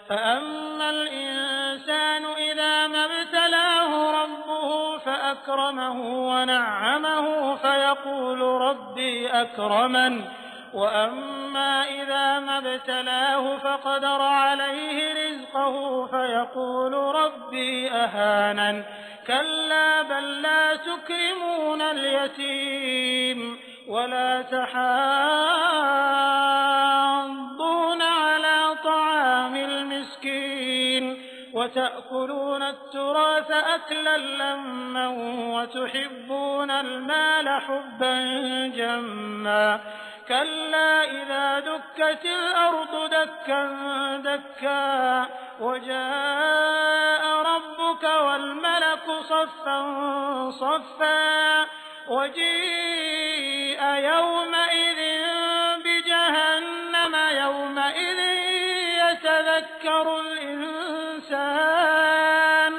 فأما الإنسان إذا ما ابتلاه ربه فأكرمه ونعمه فيقول ربي أكرمن وأما إذا ما ابتلاه فقدر عليه رزقه فيقول ربي أهانن كلا بل لا تكرمون اليتيم ولا تحاضون على طعام المسكين وتأكلون التراث أكلا لما وتحبون المال حبا جما كلا إذا دكت الأرض دكا دكا وجاء ربك والملك صفا صفا وجيء يومئذ بجهنم يومئذ يتذكر الإنسان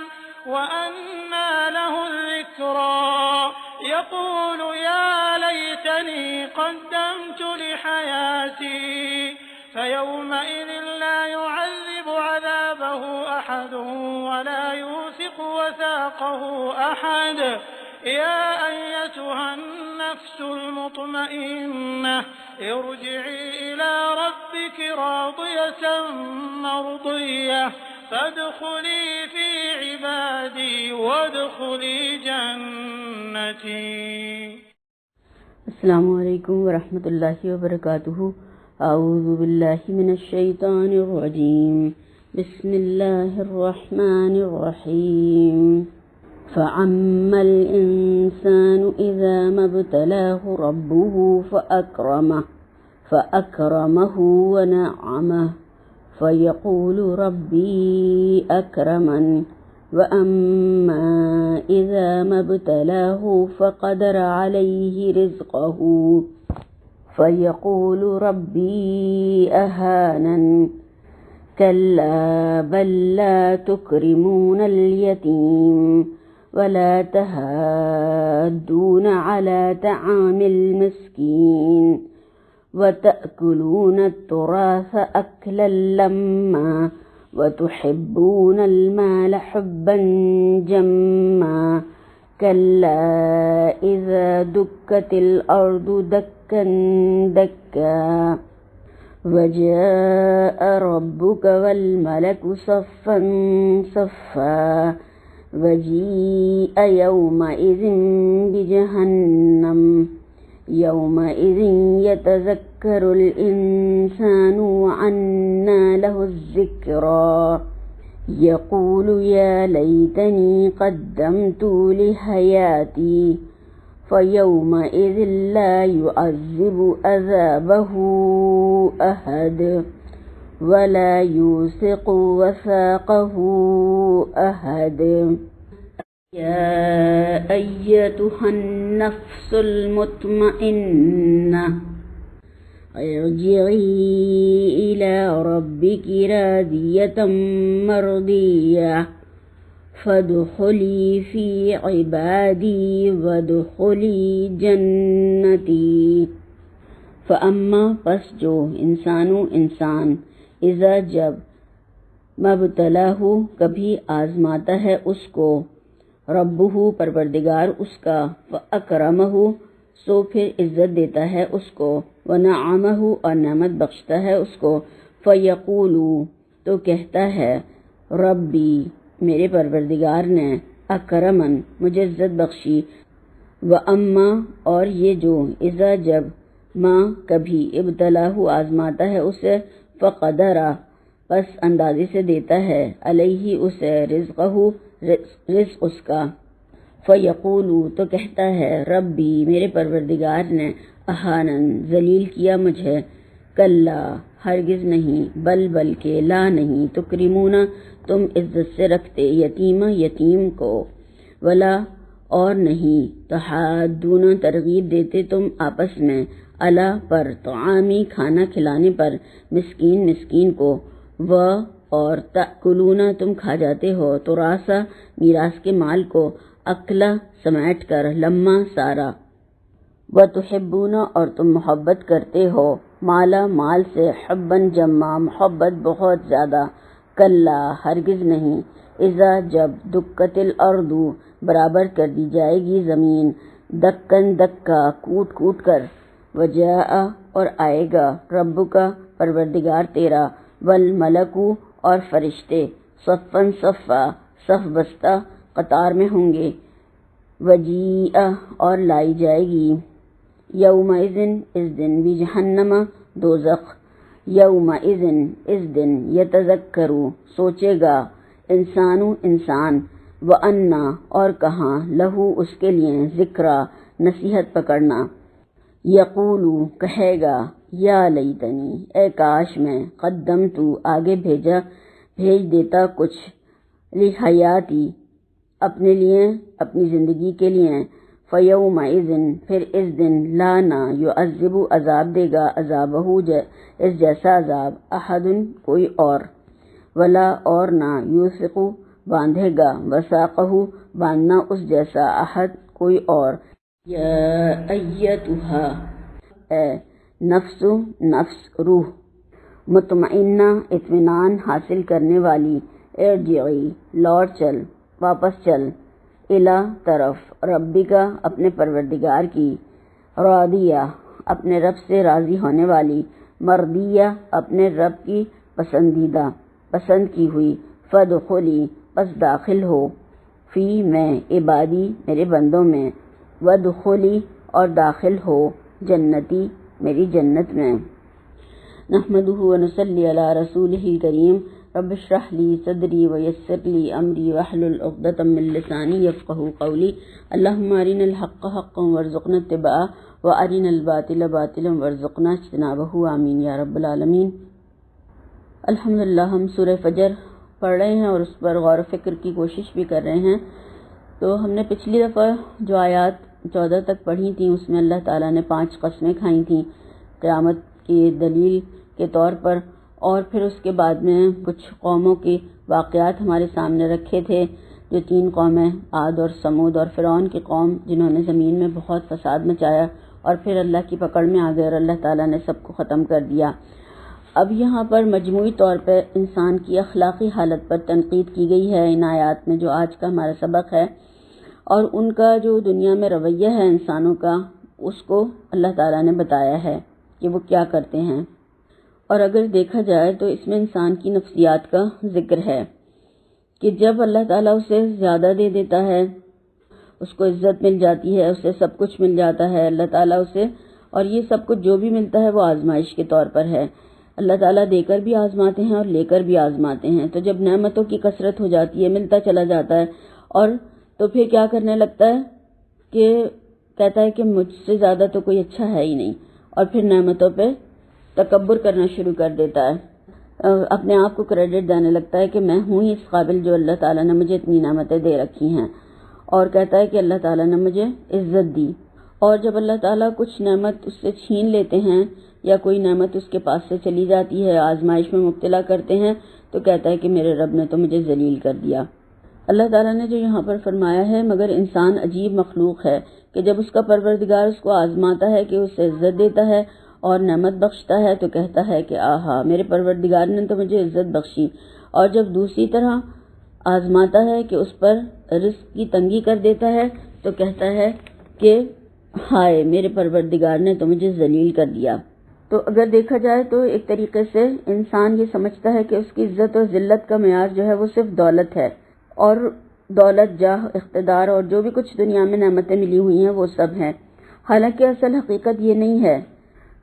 وأنى له الذكرى يقول يا ليتني قدمت لحياتي فيومئذ لا يعذب عذابه أحد ولا يوثق وثاقه أحد يا أيتها النفس المطمئنة ارجعي إلى ربك راضية مرضية فادخلي في عبادي وادخلي جنتي. السلام علیکم ورحمۃ اللہ وبرکاتہ. اعوذ باللہ من الشیطان الرجیم. بسم اللہ الرحمن الرحیم. فأما الإنسان إذا ما ابتلاه ربه فأكرمه ونعمه فيقول ربي أكرمن وأما إذا ما ابتلاه فقدر عليه رزقه فيقول ربي أهانن كلا بل لا تكرمون اليتيم ولا تحاضون على طعام المسكين وتأكلون التراث أكلا لما وتحبون المال حبا جما كلا إذا دكت الأرض دكا دكا وجاء ربك والملك صفا صفا وجيء يومئذ بجهنم يومئذ يتذكر الإنسان وأنى له الذكرى يقول يا ليتني قدمت لحياتي فيومئذ لا يعذب عذابه أحد ولا يوثق وثاقه أحد. يا أيتها النفس المطمئنة ارجعي إلى ربك راضية مرضية فادخلي في عبادي وادخلي جنتي. فأما پس جو انسان اذا جب مبتلاہ کبھی آزماتا ہے اس کو ربہ پروردگار اس کا فاکرمہ سو پھر عزت دیتا ہے اس کو ونعمہ اور نعمت بخشتا ہے اس کو فیقول تو کہتا ہے ربی میرے پروردگار نے اکرمن مجھے عزت بخشی واما اور یہ جو اذا جب ماں کبھی ابتلاہ آزماتا ہے اسے فقدرا پس اندازے سے دیتا ہے علیہ اسے رزق اس کا فیقول تو کہتا ہے ربی میرے پروردگار نے اہانن ذلیل کیا مجھے کلا ہرگز نہیں بلکہ لا نہیں تکرمونا تم عزت سے رکھتے یتیم کو ولا اور نہیں تحادون ترغیب دیتے تم آپس میں علا پر طعامی کھانا کھلانے پر مسکین کو اور تأکلون تم کھا جاتے ہو تراثا میراث کے مال کو اکلا سمیٹ کر لما سارا وتحبون اور تم محبت کرتے ہو مال سے حبا جما محبت بہت زیادہ کلا ہرگز نہیں، اذا جب دکت الارض برابر کر دی جائے گی زمین، دکن دکا کوٹ کوٹ کر، وجاء اور آئے گا ربک پروردگار تیرا، والملک اور فرشتے، صفاً صفا صف بستہ قطار میں ہوں گے، وجیء اور لائی جائے گی، یومئذ اس دن، بجہنم دوزخ، یومئذ اس دن، یتذکر سوچے گا، انسان، وَأَنَّا اور کہاں، لہو اس کے لیے، ذکرا نصیحت پکڑنا، یقول کہے گا، یا لیتنی اے کاش میں، قدمت آگے بھیج دیتا کچھ، لحیاتی اپنے لیے، اپنی زندگی کے لیے، فیومئذ پھر اس دن، لا نہ، یعذب عذاب دے گا، عذابہ اس جیسا عذاب، احد کوئی اور، ولا اور نہ، یوثق باندھے گا، وثاقہ باندھنا اس جیسا، احد کوئی اور، یا ایتھا اے نفس روح، مطمئنہ اطمینان حاصل کرنے والی، ارجعی لوٹ چل، واپس چل، الی طرف، ربکا اپنے پروردگار کی، راضیہ اپنے رب سے راضی ہونے والی، مرضیہ اپنے رب کی پسند کی ہوئی، فادخلی پس داخل ہو، فی میں، عبادی میرے بندوں میں، وادخلی اور داخل ہو، جنتی میری جنت میں۔ نحمدہ ونصلی علی رسولہ الکریم، رب اشرح لی صدری ویسر لی امری واحلل عقدۃ من لسانی یفقہوا قولی، اللہم ارنا الحق حقا وارزقنا اتباعہ وارنا الباطل باطلا وارزقنا اجتنابہ، آمین یا رب العالمین۔ الحمدللہ ہم سورہ فجر پڑھ رہے ہیں اور اس پر غور و فکر کی کوشش بھی کر رہے ہیں۔ تو ہم نے پچھلی دفعہ جو آیات 14 تک پڑھی تھیں، اس میں اللہ تعالیٰ نے 5 قسمیں کھائی تھیں قیامت کی دلیل کے طور پر، اور پھر اس کے بعد میں کچھ قوموں کے واقعات ہمارے سامنے رکھے تھے، جو 3 قومیں، عاد اور سمود اور فرعون کی قوم، جنہوں نے زمین میں بہت فساد مچایا اور پھر اللہ کی پکڑ میں آ گئے اور اللہ تعالیٰ نے سب کو ختم کر دیا۔ اب یہاں پر مجموعی طور پر انسان کی اخلاقی حالت پر تنقید کی گئی ہے ان آیات میں، جو آج کا ہمارا سبق ہے، اور ان کا جو دنیا میں رویہ ہے انسانوں کا، اس کو اللہ تعالیٰ نے بتایا ہے کہ وہ کیا کرتے ہیں۔ اور اگر دیکھا جائے تو اس میں انسان کی نفسیات کا ذکر ہے کہ جب اللہ تعالیٰ اسے زیادہ دے دیتا ہے، اس کو عزت مل جاتی ہے، اسے سب کچھ مل جاتا ہے اللہ تعالیٰ اسے، اور یہ سب کچھ جو بھی ملتا ہے وہ آزمائش کے طور پر ہے، اللہ تعالیٰ دے کر بھی آزماتے ہیں اور لے کر بھی آزماتے ہیں۔ تو جب نعمتوں کی کثرت ہو جاتی ہے، ملتا چلا جاتا ہے، اور تو پھر کیا کرنے لگتا ہے کہ کہتا ہے کہ مجھ سے زیادہ تو کوئی اچھا ہے ہی نہیں، اور پھر نعمتوں پہ تکبر کرنا شروع کر دیتا ہے، اپنے آپ کو کریڈٹ دینے لگتا ہے کہ میں ہوں ہی اس قابل جو اللہ تعالیٰ نے مجھے اتنی نعمتیں دے رکھی ہیں، اور کہتا ہے کہ اللہ تعالیٰ نے مجھے عزت دی۔ اور جب اللہ تعالیٰ کچھ نعمت اس سے چھین لیتے ہیں یا کوئی نعمت اس کے پاس سے چلی جاتی ہے، آزمائش میں مبتلا کرتے ہیں، تو کہتا ہے کہ میرے رب نے تو مجھے ذلیل کر دیا۔ اللہ تعالیٰ نے جو یہاں پر فرمایا ہے، مگر انسان عجیب مخلوق ہے کہ جب اس کا پروردگار اس کو آزماتا ہے، کہ اسے عزت دیتا ہے اور نعمت بخشتا ہے، تو کہتا ہے کہ آہا میرے پروردگار نے تو مجھے عزت بخشی، اور جب دوسری طرح آزماتا ہے کہ اس پر رزق کی تنگی کر دیتا ہے، تو کہتا ہے کہ ہائے میرے پروردگار نے تو مجھے ذلیل کر دیا۔ تو اگر دیکھا جائے تو ایک طریقے سے انسان یہ سمجھتا ہے کہ اس کی عزت اور ذلت کا معیار جو ہے وہ صرف دولت ہے، اور دولت، جاہ، اقتدار اور جو بھی کچھ دنیا میں نعمتیں ملی ہوئی ہیں وہ سب ہیں، حالانکہ اصل حقیقت یہ نہیں ہے۔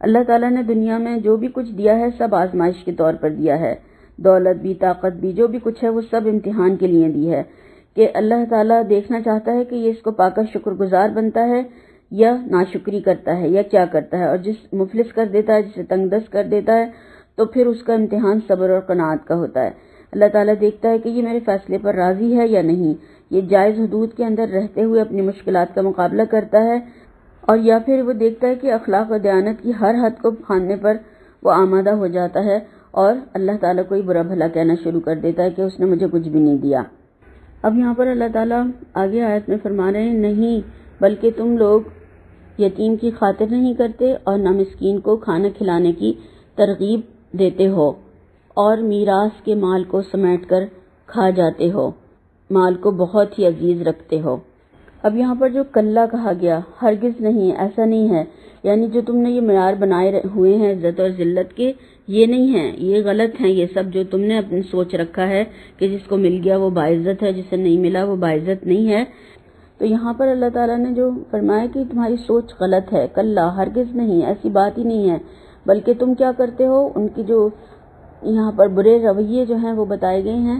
اللہ تعالیٰ نے دنیا میں جو بھی کچھ دیا ہے سب آزمائش کے طور پر دیا ہے، دولت بھی، طاقت بھی، جو بھی کچھ ہے وہ سب امتحان کے لیے دی ہے، کہ اللہ تعالیٰ دیکھنا چاہتا ہے کہ یہ اس کو پا کر شکر گزار بنتا ہے یا ناشکری کرتا ہے یا کیا کرتا ہے، اور جس مفلس کر دیتا ہے، جسے تنگ دست کر دیتا ہے، تو پھر اس کا امتحان صبر اور قناعت کا ہوتا ہے۔ اللہ تعالیٰ دیکھتا ہے کہ یہ میرے فیصلے پر راضی ہے یا نہیں، یہ جائز حدود کے اندر رہتے ہوئے اپنی مشکلات کا مقابلہ کرتا ہے، اور یا پھر وہ دیکھتا ہے کہ اخلاق و دیانت کی ہر حد کو کھانے پر وہ آمادہ ہو جاتا ہے اور اللہ تعالیٰ کو ہی برا بھلا کہنا شروع کر دیتا ہے کہ اس نے مجھے کچھ بھی نہیں دیا۔ اب یہاں پر اللہ تعالیٰ آگے آیت میں فرما رہے ہیں، نہیں بلکہ تم لوگ یتیم کی خاطر نہیں کرتے اور نہ مسکین کو کھانا کھلانے کی ترغیب دیتے ہو، اور میراث کے مال کو سمیٹ کر کھا جاتے ہو، مال کو بہت ہی عزیز رکھتے ہو۔ اب یہاں پر جو کلا کہا گیا، ہرگز نہیں، ایسا نہیں ہے، یعنی جو تم نے یہ معیار بنائے ہوئے ہیں عزت اور ذلت کے، یہ نہیں ہیں، یہ غلط ہیں، یہ سب جو تم نے اپنی سوچ رکھا ہے کہ جس کو مل گیا وہ باعزت ہے، جسے نہیں ملا وہ باعزت نہیں ہے۔ تو یہاں پر اللہ تعالیٰ نے جو فرمایا کہ تمہاری سوچ غلط ہے، کلا، ہرگز نہیں، ایسی بات ہی نہیں ہے، بلکہ تم کیا کرتے ہو، ان کی جو یہاں پر برے رویے جو ہیں وہ بتائے گئے ہیں،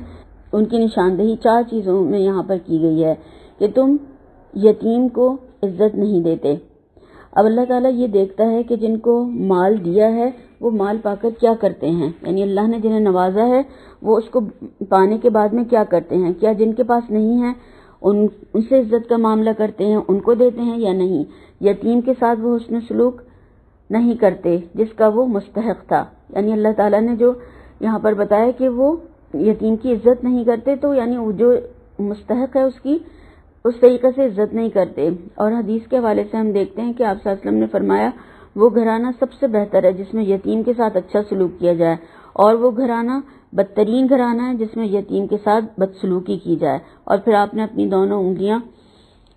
ان کی نشاندہی 4 چیزوں میں یہاں پر کی گئی ہے کہ تم یتیم کو عزت نہیں دیتے۔ اب اللہ تعالیٰ یہ دیکھتا ہے کہ جن کو مال دیا ہے وہ مال پا کر کیا کرتے ہیں، یعنی اللہ نے جنہیں نوازا ہے وہ اس کو پانے کے بعد میں کیا کرتے ہیں، کیا جن کے پاس نہیں ہے ان سے عزت کا معاملہ کرتے ہیں، ان کو دیتے ہیں یا نہیں، یتیم کے ساتھ وہ حسن سلوک نہیں کرتے جس کا وہ مستحق تھا، یعنی اللہ تعالیٰ نے جو یہاں پر بتایا کہ وہ یتیم کی عزت نہیں کرتے، تو یعنی وہ جو مستحق ہے اس کی اس طریقے سے عزت نہیں کرتے۔ اور حدیث کے حوالے سے ہم دیکھتے ہیں کہ آپ صلی اللہ علیہ وسلم نے فرمایا وہ گھرانہ سب سے بہتر ہے جس میں یتیم کے ساتھ اچھا سلوک کیا جائے، اور وہ گھرانہ بدترین گھرانہ ہے جس میں یتیم کے ساتھ بدسلوکی کی جائے۔ اور پھر آپ نے اپنی دونوں انگلیاں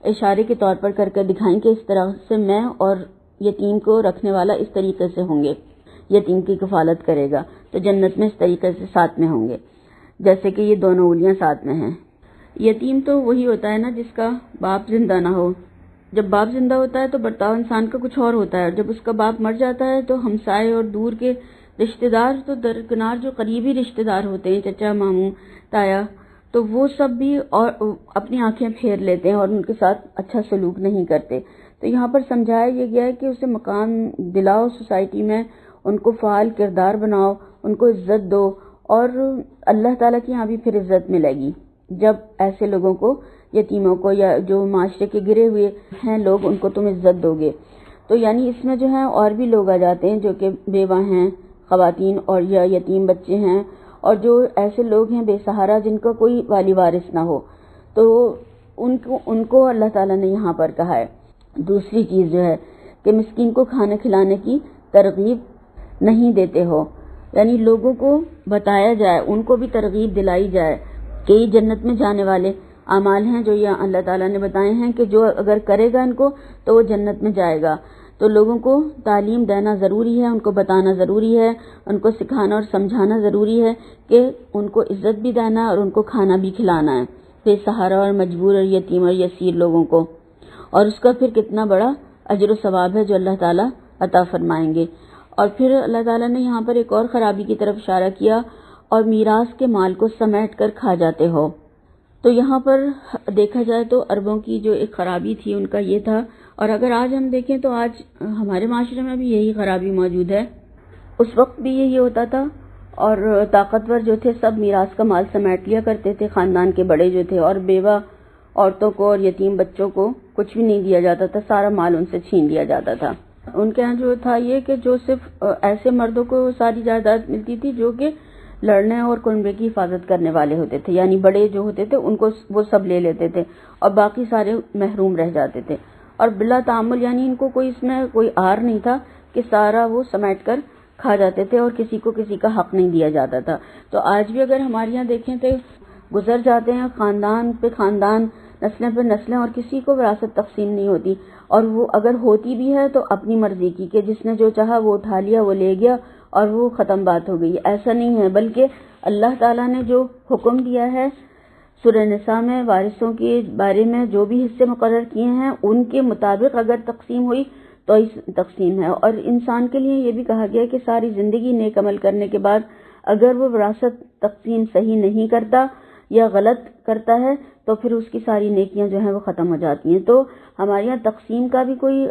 اشارے کے طور پر کر کے دکھائیں کہ اس طرح سے میں اور یتیم کو رکھنے والا اس طریقے سے ہوں گے، یتیم کی کفالت کرے گا تو جنت میں اس طریقے سے ساتھ میں ہوں گے، جیسے کہ یہ دونوں انگلیاں ساتھ میں ہیں۔ یتیم تو وہی ہوتا ہے نا جس کا باپ زندہ نہ ہو، جب باپ زندہ ہوتا ہے تو برتاؤ انسان کا کچھ اور ہوتا ہے، جب اس کا باپ مر جاتا ہے تو ہمسائے اور دور کے رشتہ دار تو درکنار جو قریبی رشتہ دار ہوتے ہیں، چچا، ماموں، تایا، تو وہ سب بھی اور اپنی آنکھیں پھیر لیتے ہیں اور ان کے ساتھ اچھا سلوک نہیں کرتے۔ تو یہاں پر سمجھایا یہ گیا ہے کہ اسے مقام دلاؤ سوسائٹی میں، ان کو فعال کردار بناؤ، ان کو عزت دو، اور اللہ تعالیٰ کی یہاں بھی پھر عزت ملے گی جب ایسے لوگوں کو، یتیموں کو یا جو معاشرے کے گرے ہوئے ہیں لوگ، ان کو تم عزت دو گے۔ تو یعنی اس میں جو ہے اور بھی لوگ آ جاتے ہیں جو کہ بیوہ ہیں، خواتین اور یا یتیم بچے ہیں، اور جو ایسے لوگ ہیں بے سہارا جن کا کوئی والی وارث نہ ہو، تو ان کو اللہ تعالیٰ نے یہاں پر کہا ہے۔ دوسری چیز جو ہے کہ مسکین کو کھانا کھلانے کی ترغیب نہیں دیتے ہو، یعنی لوگوں کو بتایا جائے، ان کو بھی ترغیب دلائی جائے کہ یہ جنت میں جانے والے اعمال ہیں جو یہ اللہ تعالیٰ نے بتائے ہیں کہ جو اگر کرے گا ان کو تو وہ جنت میں جائے گا۔ تو لوگوں کو تعلیم دینا ضروری ہے، ان کو بتانا ضروری ہے، ان کو سکھانا اور سمجھانا ضروری ہے کہ ان کو عزت بھی دینا اور ان کو کھانا بھی کھلانا ہے، بے سہارا اور مجبور اور یتیم اور یسیر لوگوں کو، اور اس کا پھر کتنا بڑا اجر و ثواب ہے جو اللہ تعالیٰ عطا فرمائیں گے۔ اور پھر اللہ تعالیٰ نے یہاں پر ایک اور خرابی کی طرف اشارہ کیا، اور میراث کے مال کو سمیٹ کر کھا جاتے ہو۔ تو یہاں پر دیکھا جائے تو عربوں کی جو ایک خرابی تھی ان کا یہ تھا، اور اگر آج ہم دیکھیں تو آج ہمارے معاشرے میں بھی یہی خرابی موجود ہے، اس وقت بھی یہی ہوتا تھا، اور طاقتور جو تھے سب میراث کا مال سمیٹ لیا کرتے تھے، خاندان کے بڑے جو تھے، اور بیوہ عورتوں کو اور یتیم بچوں کو کچھ بھی نہیں دیا جاتا تھا، سارا مال ان سے چھین لیا جاتا تھا۔ ان کے ہاں جو تھا یہ کہ جو صرف ایسے مردوں کو ساری جائیداد ملتی تھی جو کہ لڑنے اور کنبے کی حفاظت کرنے والے ہوتے تھے، یعنی بڑے جو ہوتے تھے ان کو وہ سب لے لیتے تھے اور باقی سارے محروم رہ جاتے تھے، اور بلا تعامل، یعنی ان کو کوئی اس میں کوئی آر نہیں تھا کہ سارا وہ سمیٹ کر کھا جاتے تھے اور کسی کو کسی کا حق نہیں دیا جاتا تھا۔ تو آج بھی اگر ہمارے یہاں دیکھیں تو گزر جاتے ہیں خاندان پہ خاندان، نسلیں پہ نسلیں، اور کسی کو وراثت تقسیم نہیں ہوتی، اور وہ اگر ہوتی بھی ہے تو اپنی مرضی کی کہ جس نے جو چاہا وہ اٹھا لیا، وہ لے گیا اور وہ ختم بات ہو گئی۔ ایسا نہیں ہے، بلکہ اللہ تعالیٰ نے جو حکم دیا ہے سورہ نساء میں وارثوں کے بارے میں، جو بھی حصے مقرر کیے ہیں ان کے مطابق اگر تقسیم ہوئی تو اس تقسیم ہے۔ اور انسان کے لیے یہ بھی کہا گیا کہ ساری زندگی نیک عمل کرنے کے بعد اگر وہ وراثت تقسیم صحیح نہیں کرتا یا غلط کرتا ہے تو پھر اس کی ساری نیکیاں جو ہیں وہ ختم ہو جاتی ہیں۔ تو ہمارے یہاں تقسیم کا بھی کوئی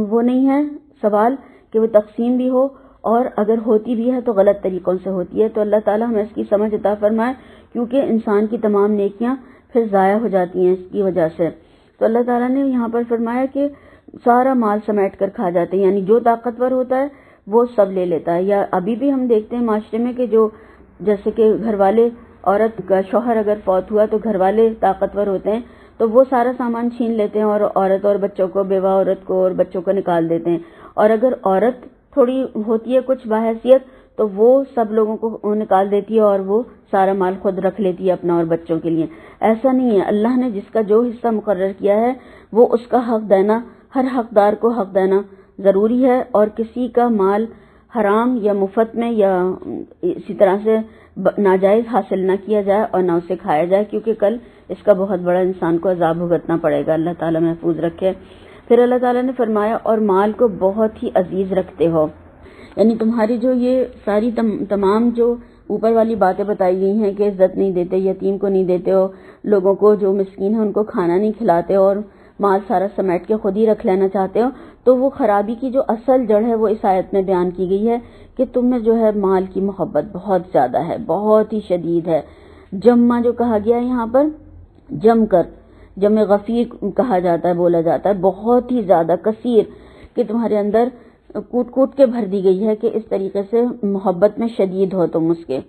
وہ نہیں ہے سوال کہ وہ تقسیم بھی ہو، اور اگر ہوتی بھی ہے تو غلط طریقوں سے ہوتی ہے۔ تو اللہ تعالیٰ ہمیں اس کی سمجھ عطا فرمائے، کیونکہ انسان کی تمام نیکیاں پھر ضائع ہو جاتی ہیں اس کی وجہ سے۔ تو اللہ تعالیٰ نے یہاں پر فرمایا کہ سارا مال سمیٹ کر کھا جاتے ہیں، یعنی جو طاقتور ہوتا ہے وہ سب لے لیتا ہے۔ یا ابھی بھی ہم دیکھتے ہیں معاشرے میں کہ جو جیسے کہ گھر والے، عورت کا شوہر اگر فوت ہوا تو گھر والے طاقتور ہوتے ہیں تو وہ سارا سامان چھین لیتے ہیں اور عورت اور بچوں کو، بیوہ عورت کو اور بچوں کو نکال دیتے ہیں، اور اگر عورت تھوڑی ہوتی ہے کچھ باحیثیت تو وہ سب لوگوں کو نکال دیتی ہے اور وہ سارا مال خود رکھ لیتی ہے اپنا اور بچوں کے لیے. ایسا نہیں ہے. اللہ نے جس کا جو حصہ مقرر کیا ہے وہ اس کا حق دینا، ہر حقدار کو حق دینا ضروری ہے، اور کسی کا مال حرام یا مفت میں یا اسی طرح سے ناجائز حاصل نہ کیا جائے اور نہ اسے کھایا جائے، کیونکہ کل اس کا بہت بڑا انسان کو عذاب بھگتنا پڑے گا. اللہ تعالیٰ محفوظ رکھے. پھر اللہ تعالیٰ نے فرمایا اور مال کو بہت ہی عزیز رکھتے ہو. یعنی تمہاری جو یہ ساری تمام جو اوپر والی باتیں بتائی گئی ہیں کہ عزت نہیں دیتے، یتیم کو نہیں دیتے ہو، لوگوں کو جو مسکین ہیں ان کو کھانا نہیں کھلاتے اور مال سارا سمیٹ کے خود ہی رکھ لینا چاہتے ہو، تو وہ خرابی کی جو اصل جڑ ہے وہ اس آیت میں بیان کی گئی ہے کہ تم میں جو ہے مال کی محبت بہت زیادہ ہے، بہت ہی شدید ہے. جمع جو کہا گیا ہے یہاں پر جم کر، جمع غفیر کہا جاتا ہے، بولا جاتا ہے، بہت ہی زیادہ کثیر، کہ تمہارے اندر کوٹ کوٹ کے بھر دی گئی ہے کہ اس طریقے سے محبت میں شدید ہو تم اس کے،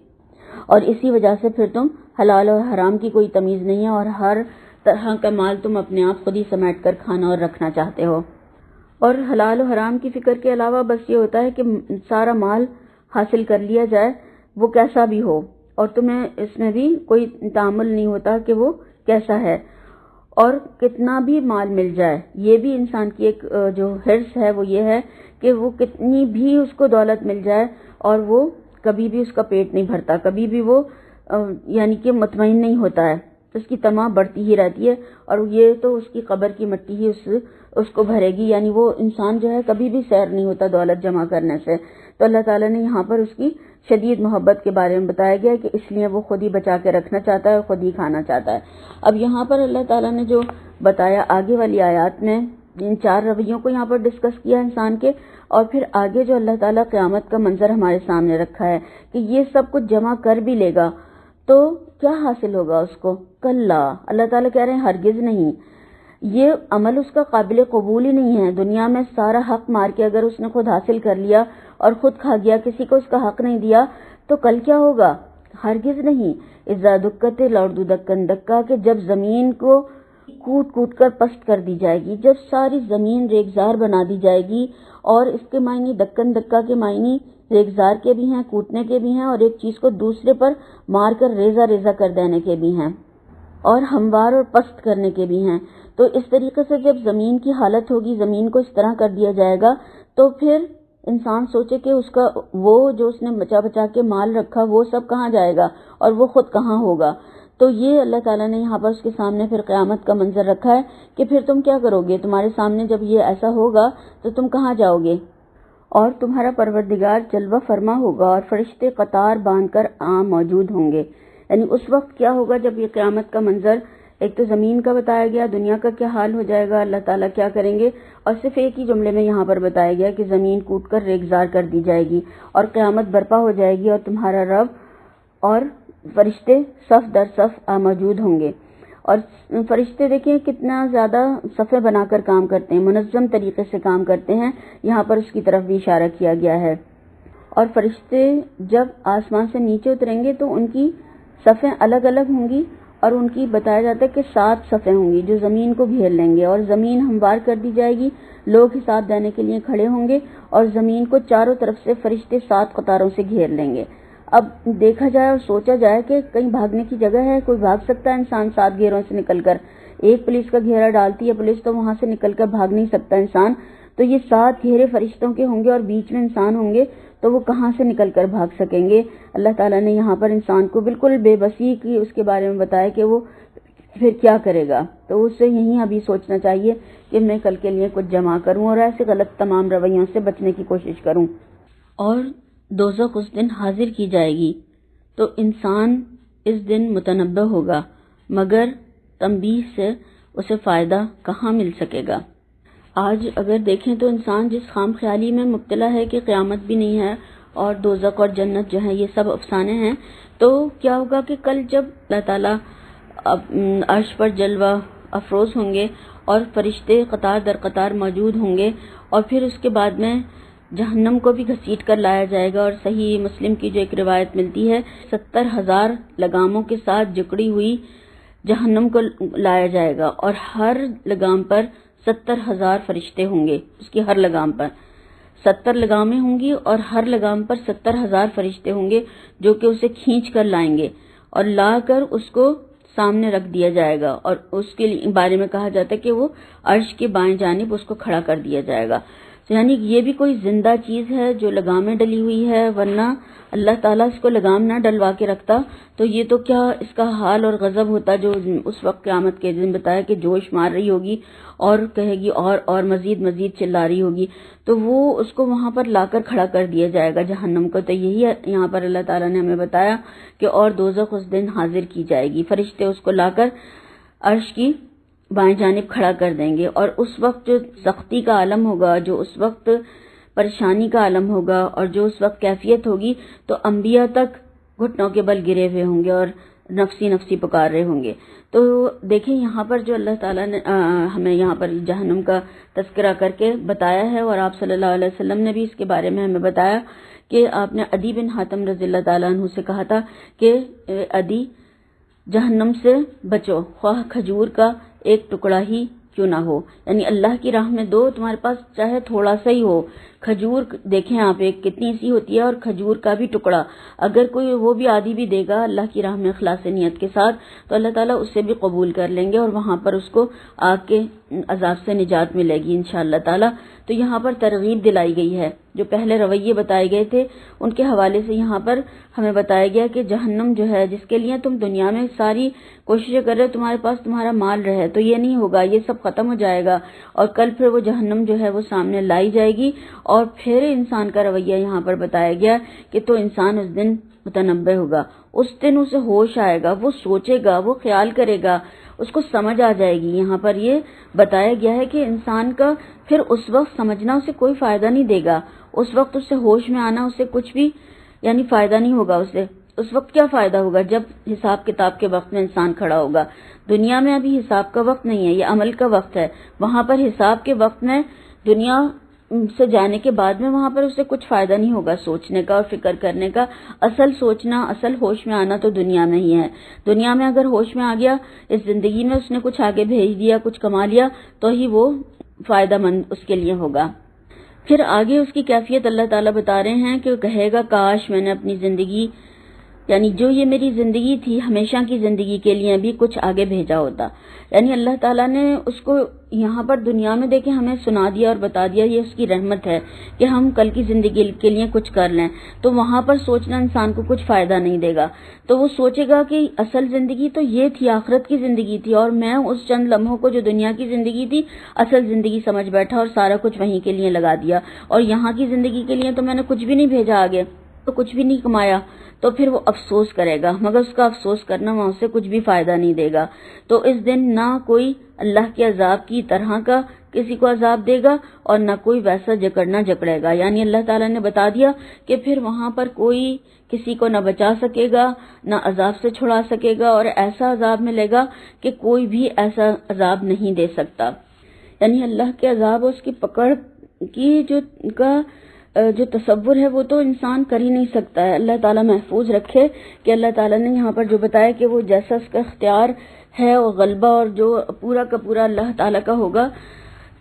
اور اسی وجہ سے پھر تم حلال اور حرام کی کوئی تمیز نہیں ہے اور ہر طرح کا مال تم اپنے آپ خود ہی سمیٹ کر کھانا اور رکھنا چاہتے ہو. اور حلال و حرام کی فکر کے علاوہ بس یہ ہوتا ہے کہ سارا مال حاصل کر لیا جائے، وہ کیسا بھی ہو، اور تمہیں اس میں بھی کوئی تعامل نہیں ہوتا کہ وہ کیسا ہے، اور کتنا بھی مال مل جائے. یہ بھی انسان کی ایک جو حرص ہے وہ یہ ہے کہ وہ کتنی بھی اس کو دولت مل جائے اور وہ کبھی بھی اس کا پیٹ نہیں بھرتا، کبھی بھی وہ یعنی کہ مطمئن نہیں ہوتا ہے، اس کی طمع بڑھتی ہی رہتی ہے، اور یہ تو اس کی قبر کی مٹی ہی اس کو بھرے گی. یعنی وہ انسان جو ہے کبھی بھی سیر نہیں ہوتا دولت جمع کرنے سے. تو اللہ تعالیٰ نے یہاں پر اس کی شدید محبت کے بارے میں بتایا گیا کہ اس لیے وہ خود ہی بچا کے رکھنا چاہتا ہے اور خود ہی کھانا چاہتا ہے. اب یہاں پر اللہ تعالیٰ نے جو بتایا آگے والی آیات میں ان 4 رویوں کو یہاں پر ڈسکس کیا انسان کے، اور پھر آگے جو اللہ تعالیٰ قیامت کا منظر ہمارے سامنے رکھا ہے کہ یہ سب کچھ جمع کر بھی لے گا تو کیا حاصل ہوگا اس کو؟ کلا، اللہ تعالیٰ کہہ رہے ہیں ہرگز نہیں، یہ عمل اس کا قابل قبول ہی نہیں ہے. دنیا میں سارا حق مار کے اگر اس نے خود حاصل کر لیا اور خود کھا گیا، کسی کو اس کا حق نہیں دیا، تو کل کیا ہوگا؟ ہرگز نہیں. اذا دکت الارض دکن دکا، کہ جب زمین کو کوٹ کوٹ کر پست کر دی جائے گی، جب ساری زمین ریگزار بنا دی جائے گی، اور اس کے معنی دکن دکا کے معنی ریگزار کے بھی ہیں، کوٹنے کے بھی ہیں، اور ایک چیز کو دوسرے پر مار کر ریزہ ریزہ کر دینے کے بھی ہیں، اور ہموار اور پست کرنے کے بھی ہیں. تو اس طریقے سے جب زمین کی حالت ہوگی، زمین کو اس طرح کر دیا جائے گا، تو پھر انسان سوچے کہ اس کا وہ جو اس نے بچا بچا کے مال رکھا وہ سب کہاں جائے گا اور وہ خود کہاں ہوگا. تو یہ اللہ تعالیٰ نے یہاں پر اس کے سامنے پھر قیامت کا منظر رکھا ہے کہ پھر تم کیا کرو گے، تمہارے سامنے جب یہ ایسا ہوگا تو تم کہاں جاؤ گے. اور تمہارا پروردگار جلوہ فرما ہوگا اور فرشتے قطار باندھ کر موجود ہوں گے. یعنی اس وقت کیا ہوگا جب یہ قیامت کا منظر، ایک تو زمین کا بتایا گیا، دنیا کا کیا حال ہو جائے گا، اللہ تعالیٰ کیا کریں گے، اور صرف ایک ہی جملے میں یہاں پر بتایا گیا کہ زمین کوٹ کر ریگزار کر دی جائے گی اور قیامت برپا ہو جائے گی، اور تمہارا رب اور فرشتے صف در صف موجود ہوں گے. اور فرشتے دیکھیں کتنا زیادہ صفیں بنا کر کام کرتے ہیں، منظم طریقے سے کام کرتے ہیں، یہاں پر اس کی طرف بھی اشارہ کیا گیا ہے. اور فرشتے جب آسمان سے نیچے اتریں گے تو ان کی صفیں الگ الگ ہوں گی، اور ان کی بتایا جاتا ہے کہ 7 صفیں ہوں گی جو زمین کو گھیر لیں گے، اور زمین ہموار کر دی جائے گی، لوگ حساب دینے کے لیے کھڑے ہوں گے، اور زمین کو چاروں طرف سے فرشتے 7 قطاروں سے گھیر لیں گے. اب دیکھا جائے اور سوچا جائے کہ کہیں بھاگنے کی جگہ ہے، کوئی بھاگ سکتا ہے انسان 7 گھیروں سے نکل کر؟ ایک پولیس کا گھیرا ڈالتی ہے پولیس تو وہاں سے نکل کر بھاگ نہیں سکتا انسان. تو یہ 7 گھیرے فرشتوں کے ہوں گے اور بیچ میں انسان ہوں گے، تو وہ کہاں سے نکل کر بھاگ سکیں گے؟ اللہ تعالیٰ نے یہاں پر انسان کو بالکل بے بسی کی اس کے بارے میں بتایا کہ وہ پھر کیا کرے گا. تو اس سے یہیں ابھی سوچنا چاہیے کہ میں کل کے لیے کچھ جمع کروں اور ایسے غلط تمام رویوں سے بچنے کی کوشش کروں. اور دوزخ اس دن حاضر کی جائے گی تو انسان اس دن متنبہ ہوگا، مگر تنبیہ سے اسے فائدہ کہاں مل سکے گا. آج اگر دیکھیں تو انسان جس خام خیالی میں مبتلا ہے کہ قیامت بھی نہیں ہے اور دوزخ اور جنت جو ہیں یہ سب افسانے ہیں، تو کیا ہوگا کہ کل جب اللہ تعالیٰ عرش پر جلوہ افروز ہوں گے اور فرشتے قطار در قطار موجود ہوں گے، اور پھر اس کے بعد میں جہنم کو بھی گھسیٹ کر لایا جائے گا. اور صحیح مسلم کی جو ایک روایت ملتی ہے 70,000 لگاموں کے ساتھ جکڑی ہوئی جہنم کو لایا جائے گا، اور ہر لگام پر 70,000 فرشتے ہوں گے، اس کی ہر لگام پر 70 لگامیں ہوں گی اور ہر لگام پر 70,000 فرشتے ہوں گے جو کہ اسے کھینچ کر لائیں گے اور لا کر اس کو سامنے رکھ دیا جائے گا، اور اس کے بارے میں کہا جاتا ہے کہ وہ عرش کے بائیں جانب اس کو کھڑا کر دیا جائے گا۔ یعنی یہ بھی کوئی زندہ چیز ہے جو لگامیں ڈلی ہوئی ہے، ورنہ اللہ تعالیٰ اس کو لگام نہ ڈلوا کے رکھتا تو یہ تو کیا اس کا حال اور غضب ہوتا، جو اس وقت قیامت کے دن بتایا کہ جوش مار رہی ہوگی اور کہے گی اور مزید مزید چلا رہی ہوگی، تو وہ اس کو وہاں پر لا کر کھڑا کر دیا جائے گا جہنم کو۔ تو یہی یہاں پر اللہ تعالیٰ نے ہمیں بتایا کہ اور دوزخ اس دن حاضر کی جائے گی، فرشتے اس کو لا کر عرش کی بائیں جانب کھڑا کر دیں گے، اور اس وقت جو سختی کا عالم ہوگا، جو اس وقت پریشانی کا عالم ہوگا اور جو اس وقت کیفیت ہوگی، تو انبیاء تک گھٹنوں کے بل گرے ہوئے ہوں گے اور نفسی نفسی پکار رہے ہوں گے۔ تو دیکھیں یہاں پر جو اللہ تعالیٰ نے ہمیں یہاں پر جہنم کا تذکرہ کر کے بتایا ہے، اور آپ صلی اللہ علیہ وسلم نے بھی اس کے بارے میں ہمیں بتایا کہ آپ نے عدی بن حاتم رضی اللہ تعالیٰ عنہ سے کہا تھا کہ عدی جہنم سے بچو، خواہ کھجور کا ایک ٹکڑا ہی کیوں نہ ہو، یعنی اللہ کی راہ میں دو، تمہارے پاس چاہے تھوڑا سا ہی ہو، کھجور دیکھیں آپ ایک کتنی سی ہوتی ہے، اور کھجور کا بھی ٹکڑا اگر کوئی وہ بھی آدھی بھی دے گا اللہ کی راہ میں اخلاص نیت کے ساتھ، تو اللہ تعالیٰ اس سے بھی قبول کر لیں گے اور وہاں پر اس کو آگ کے عذاب سے نجات ملے گی انشاءاللہ تعالیٰ۔ تو یہاں پر ترغیب دلائی گئی ہے، جو پہلے رویے بتائے گئے تھے ان کے حوالے سے یہاں پر ہمیں بتایا گیا کہ جہنم جو ہے جس کے لیے تم دنیا میں ساری کوششیں کر رہے، تمہارے پاس تمہارا مال رہے تو یہ نہیں ہوگا، یہ سب ختم ہو جائے گا، اور کل پھر وہ جہنم جو ہے وہ سامنے لائی جائے گی، اور پھر انسان کا رویہ یہاں پر بتایا گیا کہ تو انسان اس دن متنبہ ہوگا، اس دن اسے ہوش آئے گا، وہ سوچے گا، وہ خیال کرے گا، اس کو سمجھ آ جائے گی۔ یہاں پر یہ بتایا گیا ہے کہ انسان کا پھر اس وقت سمجھنا اسے کوئی فائدہ نہیں دے گا، اس وقت اسے ہوش میں آنا اسے کچھ بھی یعنی فائدہ نہیں ہوگا اسے۔ اس وقت کیا فائدہ ہوگا؟ جب حساب کتاب کے وقت میں انسان کھڑا ہوگا۔ دنیا میں ابھی حساب کا وقت نہیں ہے، یہ عمل کا وقت ہے، وہاں پر حساب کے وقت میں دنیا سے جانے کے بعد میں وہاں پر اسے کچھ فائدہ نہیں ہوگا سوچنے کا اور فکر کرنے کا۔ اصل سوچنا، اصل ہوش میں آنا تو دنیا میں ہی ہے۔ دنیا میں اگر ہوش میں آ گیا، اس زندگی میں اس نے کچھ آگے بھیج دیا، کچھ کما لیا، تو ہی وہ فائدہ مند اس کے لیے ہوگا۔ پھر آگے اس کی کیفیت اللہ تعالیٰ بتا رہے ہیں کہ کہے گا کاش میں نے اپنی زندگی یعنی جو یہ میری زندگی تھی ہمیشہ کی زندگی کے لیے بھی کچھ آگے بھیجا ہوتا۔ یعنی اللہ تعالیٰ نے اس کو یہاں پر دنیا میں دیکھیں ہمیں سنا دیا اور بتا دیا، یہ اس کی رحمت ہے کہ ہم کل کی زندگی کے لیے کچھ کر لیں، تو وہاں پر سوچنا انسان کو کچھ فائدہ نہیں دے گا۔ تو وہ سوچے گا کہ اصل زندگی تو یہ تھی، آخرت کی زندگی تھی، اور میں اس چند لمحوں کو جو دنیا کی زندگی تھی اصل زندگی سمجھ بیٹھا اور سارا کچھ وہیں کے لیے لگا دیا، اور یہاں کی زندگی کے لیے تو میں نے کچھ بھی نہیں بھیجا آگے، تو کچھ بھی نہیں کمایا، تو پھر وہ افسوس کرے گا، مگر اس کا افسوس کرنا وہاں سے کچھ بھی فائدہ نہیں دے گا۔ تو اس دن نہ کوئی اللہ کے عذاب کی طرح کا کسی کو عذاب دے گا اور نہ کوئی ویسا جکڑنا جکڑے گا۔ یعنی اللہ تعالیٰ نے بتا دیا کہ پھر وہاں پر کوئی کسی کو نہ بچا سکے گا، نہ عذاب سے چھڑا سکے گا، اور ایسا عذاب ملے گا کہ کوئی بھی ایسا عذاب نہیں دے سکتا۔ یعنی اللہ کے عذاب اور اس کی پکڑ کی جو تصور ہے وہ تو انسان کر ہی نہیں سکتا ہے۔ اللہ تعالیٰ محفوظ رکھے کہ اللہ تعالیٰ نے یہاں پر جو بتایا کہ وہ جیسا اس کا اختیار ہے اور غلبہ اور جو پورا کا پورا اللہ تعالیٰ کا ہوگا،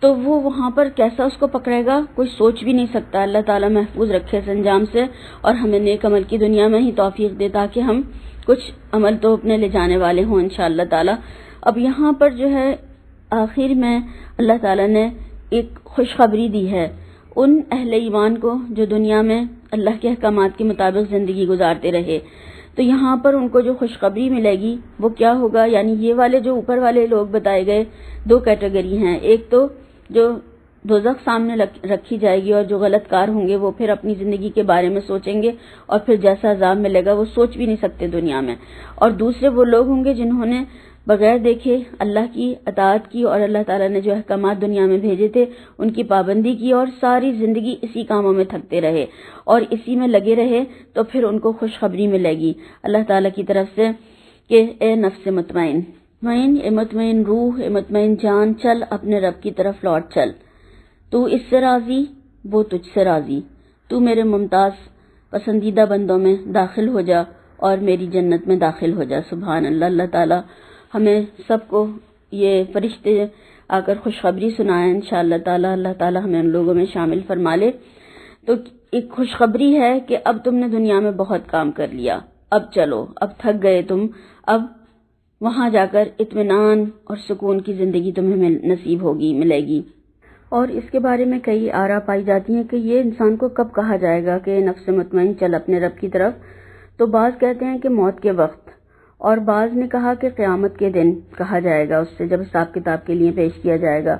تو وہ وہاں پر کیسا اس کو پکڑے گا کوئی سوچ بھی نہیں سکتا۔ اللہ تعالیٰ محفوظ رکھے اس انجام سے، اور ہمیں نیک عمل کی دنیا میں ہی توفیق دے تاکہ ہم کچھ عمل تو اپنے لے جانے والے ہوں انشاءاللہ تعالیٰ۔ اب یہاں پر جو ہے آخر میں اللہ تعالیٰ نے ایک خوشخبری دی ہے ان اہل ایمان کو جو دنیا میں اللہ کے احکامات کے مطابق زندگی گزارتے رہے۔ تو یہاں پر ان کو جو خوشخبری ملے گی وہ کیا ہوگا؟ یعنی یہ والے جو اوپر والے لوگ بتائے گئے دو کیٹیگری ہیں، ایک تو جو دوزخ سامنے رکھی جائے گی اور جو غلط کار ہوں گے وہ پھر اپنی زندگی کے بارے میں سوچیں گے اور پھر جیسا عذاب ملے گا وہ سوچ بھی نہیں سکتے دنیا میں، اور دوسرے وہ لوگ ہوں گے جنہوں نے بغیر دیکھے اللہ کی اطاعت کی اور اللہ تعالیٰ نے جو احکامات دنیا میں بھیجے تھے ان کی پابندی کی، اور ساری زندگی اسی کاموں میں تھکتے رہے اور اسی میں لگے رہے، تو پھر ان کو خوشخبری ملے گی اللہ تعالیٰ کی طرف سے کہ اے نفس مطمئن، اے مطمئن روح، اے مطمئن جان، چل اپنے رب کی طرف لوٹ چل، تو اس سے راضی وہ تجھ سے راضی، تو میرے ممتاز پسندیدہ بندوں میں داخل ہو جا اور میری جنت میں داخل ہو جا۔ سبحان اللہ۔ اللہ تعالیٰ ہمیں سب کو یہ فرشتے آ کر خوشخبری سنائیں انشاءاللہ تعالیٰ، اللہ تعالیٰ ہمیں ان لوگوں میں شامل فرما لے۔ تو ایک خوشخبری ہے کہ اب تم نے دنیا میں بہت کام کر لیا، اب چلو، اب تھک گئے تم، اب وہاں جا کر اطمینان اور سکون کی زندگی تمہیں نصیب ہوگی، ملے گی۔ اور اس کے بارے میں کئی آراء پائی جاتی ہیں کہ یہ انسان کو کب کہا جائے گا کہ نفس مطمئن چل اپنے رب کی طرف۔ تو بعض کہتے ہیں کہ موت کے وقت، اور بعض نے کہا کہ قیامت کے دن کہا جائے گا اس سے، جب حساب کتاب کے لیے پیش کیا جائے گا،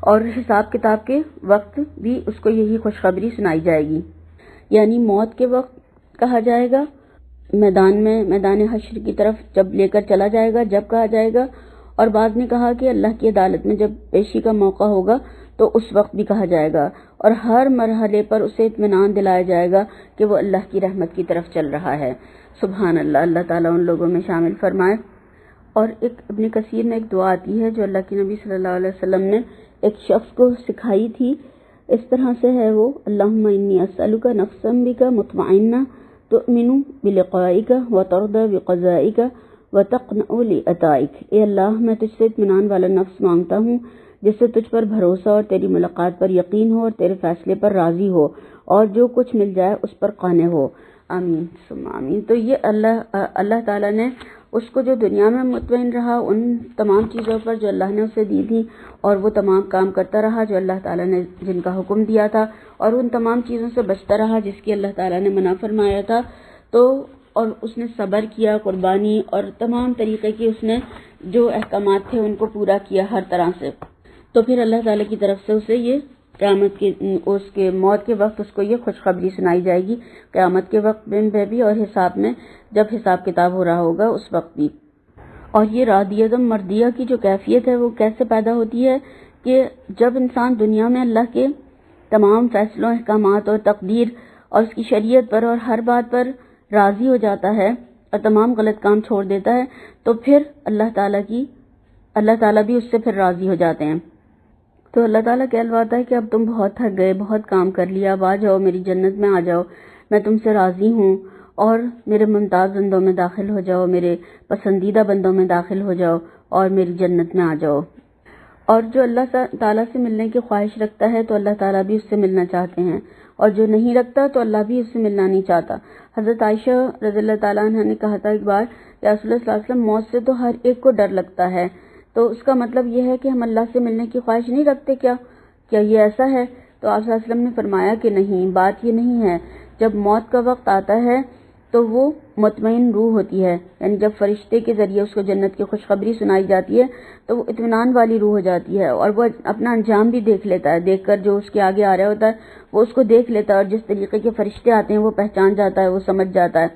اور حساب کتاب کے وقت بھی اس کو یہی خوشخبری سنائی جائے گی، یعنی موت کے وقت کہا جائے گا، میدان حشر کی طرف جب لے کر چلا جائے گا جب کہا جائے گا، اور بعض نے کہا کہ اللہ کی عدالت میں جب پیشی کا موقع ہوگا تو اس وقت بھی کہا جائے گا، اور ہر مرحلے پر اسے اطمینان دلایا جائے گا کہ وہ اللہ کی رحمت کی طرف چل رہا ہے۔ سبحان اللہ، اللہ تعالیٰ ان لوگوں میں شامل فرمائے۔ اور ایک ابن کثیر میں ایک دعا آتی ہے جو اللہ کے نبی صلی اللہ علیہ وسلم نے ایک شخص کو سکھائی تھی، اس طرح سے ہے وہ: اللہم انی اسألک نفسا بک مطمئنہ تؤمن بلقائک وترضی بقضائک وتقنع لعطائک۔ اے اللہ، میں تجھ سے اطمینان والا نفس مانگتا ہوں جس سے تجھ پر بھروسہ اور تیری ملاقات پر یقین ہو اور تیرے فیصلے پر راضی ہو، اور جو کچھ مل جائے اس پر قانع ہو، آمین ثم آمین۔ تو یہ اللہ تعالیٰ نے اس کو جو دنیا میں مطمئن رہا ان تمام چیزوں پر جو اللہ نے اسے دی تھی، اور وہ تمام کام کرتا رہا جو اللہ تعالیٰ نے جن کا حکم دیا تھا، اور ان تمام چیزوں سے بچتا رہا جس کی اللہ تعالیٰ نے منع فرمایا تھا، تو اور اس نے صبر کیا، قربانی اور تمام طریقے کی اس نے جو احکامات تھے ان کو پورا کیا ہر طرح سے، تو پھر اللہ تعالیٰ کی طرف سے اسے یہ قیامت کی اس کے موت کے وقت اس کو یہ خوشخبری سنائی جائے گی، قیامت کے وقت میں بھی اور حساب میں جب حساب کتاب ہو رہا ہوگا اس وقت بھی۔ اور یہ راضیتم مردیہ کی جو کیفیت ہے وہ کیسے پیدا ہوتی ہے کہ جب انسان دنیا میں اللہ کے تمام فیصلوں، احکامات اور تقدیر اور اس کی شریعت پر اور ہر بات پر راضی ہو جاتا ہے اور تمام غلط کام چھوڑ دیتا ہے، تو پھر اللہ تعالیٰ بھی اس سے پھر راضی ہو جاتے ہیں۔ تو اللہ تعالیٰ کہلواتا ہے کہ اب تم بہت تھک گئے، بہت کام کر لیا، اب آ جاؤ میری جنت میں آ جاؤ، میں تم سے راضی ہوں، اور میرے ممتاز بندوں میں داخل ہو جاؤ، میرے پسندیدہ بندوں میں داخل ہو جاؤ اور میری جنت میں آ جاؤ۔ اور جو اللہ تعالیٰ سے ملنے کی خواہش رکھتا ہے تو اللہ تعالیٰ بھی اس سے ملنا چاہتے ہیں، اور جو نہیں رکھتا تو اللہ بھی اس سے ملنا نہیں چاہتا۔ حضرت عائشہ رضی اللہ تعالیٰ عنہ نے کہا تھا ایک بار، یا رسول اللہ صلی اللہ علیہ وسلم، موت سے تو ہر ایک کو ڈر لگتا ہے، تو اس کا مطلب یہ ہے کہ ہم اللہ سے ملنے کی خواہش نہیں رکھتے کیا یہ ایسا ہے؟ تو آپ صلی اللہ علیہ وسلم نے فرمایا کہ نہیں، بات یہ نہیں ہے۔ جب موت کا وقت آتا ہے تو وہ مطمئن روح ہوتی ہے، یعنی جب فرشتے کے ذریعے اس کو جنت کی خوشخبری سنائی جاتی ہے تو وہ اطمینان والی روح ہو جاتی ہے، اور وہ اپنا انجام بھی دیکھ لیتا ہے، دیکھ کر جو اس کے آگے آ رہا ہوتا ہے وہ اس کو دیکھ لیتا ہے، اور جس طریقے کے فرشتے آتے ہیں وہ پہچان جاتا ہے، وہ سمجھ جاتا ہے،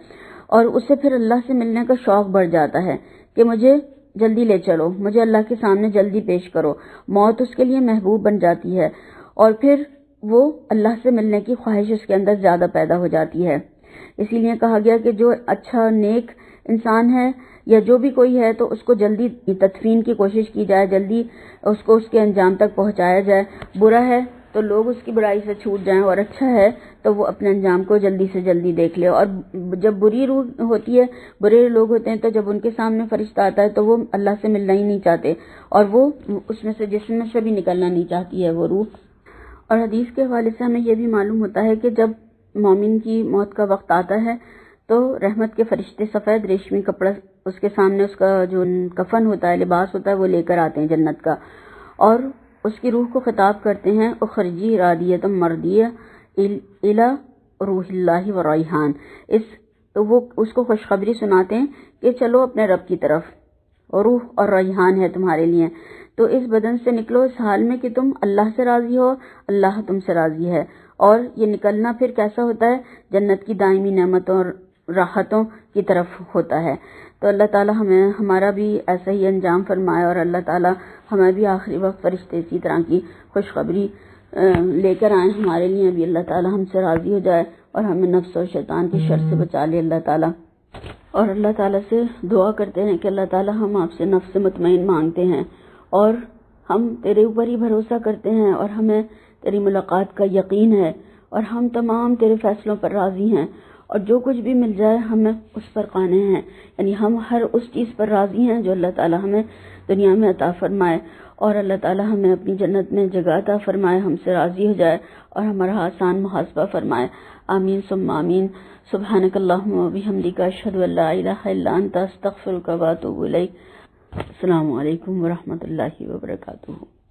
اور اسے پھر اللہ سے ملنے کا شوق بڑھ جاتا ہے کہ مجھے جلدی لے چلو، مجھے اللہ کے سامنے جلدی پیش کرو۔ موت اس کے لیے محبوب بن جاتی ہے، اور پھر وہ اللہ سے ملنے کی خواہش اس کے اندر زیادہ پیدا ہو جاتی ہے۔ اسی لیے کہا گیا کہ جو اچھا نیک انسان ہے یا جو بھی کوئی ہے تو اس کو جلدی تدفین کی کوشش کی جائے، جلدی اس کو اس کے انجام تک پہنچایا جائے۔ برا ہے تو لوگ اس کی برائی سے چھوٹ جائیں، اور اچھا ہے تو وہ اپنے انجام کو جلدی سے جلدی دیکھ لے۔ اور جب بری روح ہوتی ہے، برے لوگ ہوتے ہیں، تو جب ان کے سامنے فرشتہ آتا ہے تو وہ اللہ سے ملنا ہی نہیں چاہتے، اور وہ اس میں سے جسم میں سے بھی نکلنا نہیں چاہتی ہے وہ روح۔ اور حدیث کے حوالے سے ہمیں یہ بھی معلوم ہوتا ہے کہ جب مومن کی موت کا وقت آتا ہے تو رحمت کے فرشتے سفید ریشمی کپڑا اس کے سامنے، اس کا جو کفن ہوتا ہے، لباس ہوتا ہے، وہ لے کر آتے ہیں جنت کا، اور اس کی روح کو خطاب کرتے ہیں، اخرجی راضیۃ مردیہ الی روح اللہ و ریحان۔ تو وہ اس کو خوشخبری سناتے ہیں کہ چلو اپنے رب کی طرف، روح اور ریحان ہے تمہارے لیے، تو اس بدن سے نکلو اس حال میں کہ تم اللہ سے راضی ہو، اللہ تم سے راضی ہے۔ اور یہ نکلنا پھر کیسا ہوتا ہے؟ جنت کی دائمی نعمتوں اور راحتوں کی طرف ہوتا ہے۔ تو اللہ تعالیٰ ہمیں ہمارا بھی ایسا ہی انجام فرمائے، اور اللہ تعالیٰ ہمیں بھی آخری وقت فرشتے اسی طرح کی خوشخبری لے کر آئیں ہمارے لیے بھی، اللہ تعالیٰ ہم سے راضی ہو جائے اور ہمیں نفس اور شیطان کی شر سے بچا لے اللہ تعالیٰ۔ اور اللہ تعالیٰ سے دعا کرتے ہیں کہ اللہ تعالیٰ ہم آپ سے نفس مطمئن مانگتے ہیں، اور ہم تیرے اوپر ہی بھروسہ کرتے ہیں، اور ہمیں تیری ملاقات کا یقین ہے، اور ہم تمام تیرے فیصلوں پر راضی ہیں، اور جو کچھ بھی مل جائے ہمیں اس پر قانع ہیں، یعنی ہم ہر اس چیز پر راضی ہیں جو اللہ تعالیٰ ہمیں دنیا میں عطا فرمائے۔ اور اللہ تعالی ہمیں اپنی جنت میں جگہ عطا فرمائے، ہم سے راضی ہو جائے اور ہمارا آسان محاسبہ فرمائے۔ آمین ثم آمین۔ سبحانک اللہم و بحمدک، اشہد ان لا الہ الا انت، استغفرک و اتوب الیک۔ السلام علیکم ورحمۃ اللہ وبرکاتہ۔